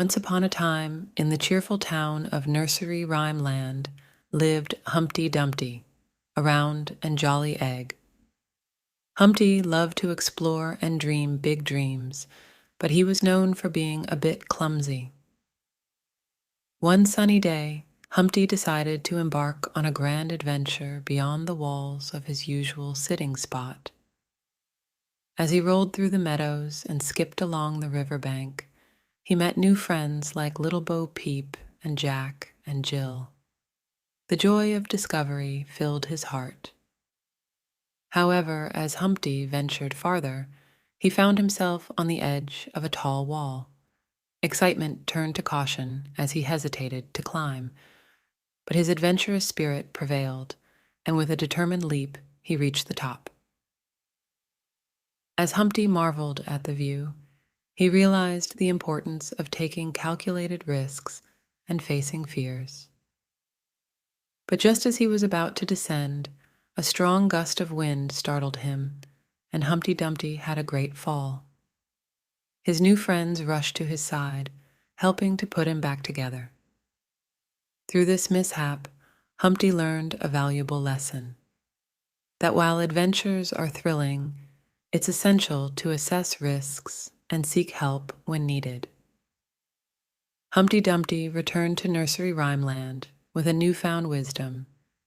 Once upon a time, in the cheerful town of Nursery Rhyme Land, lived Humpty Dumpty, a round and jolly egg. Humpty loved to explore and dream big dreams, but he was known for being a bit clumsy. One sunny day, Humpty decided to embark on a grand adventure beyond the walls of his usual sitting spot. As he rolled through the meadows and skipped along the river bank, he met new friends like Little Bo Peep and Jack and Jill. The joy of discovery filled his heart. However, as Humpty ventured farther, he found himself on the edge of a tall wall. Excitement turned to caution as he hesitated to climb, but his adventurous spirit prevailed, and with a determined leap, he reached the top. As Humpty marveled at the view, he realized the importance of taking calculated risks and facing fears. But just as he was about to descend, a strong gust of wind startled him, and Humpty Dumpty had a great fall. His new friends rushed to his side, helping to put him back together. Through this mishap, Humpty learned a valuable lesson: that while adventures are thrilling, it's essential to assess risks and seek help when needed. Humpty Dumpty returned to Nursery Rhymeland with a newfound wisdom,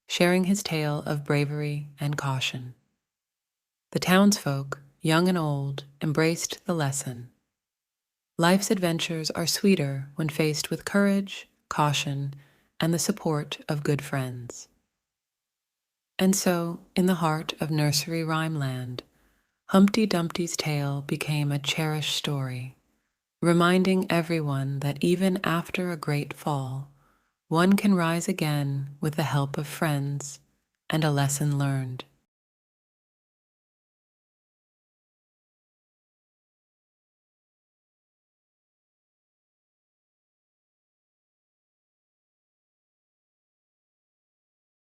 sharing his tale of bravery and caution. The townsfolk, young and old, embraced the lesson. Life's adventures are sweeter when faced with courage, caution, and the support of good friends. And so, in the heart of Nursery Rhymeland, Humpty Dumpty's tale became a cherished story, reminding everyone that even after a great fall, one can rise again with the help of friends and a lesson learned.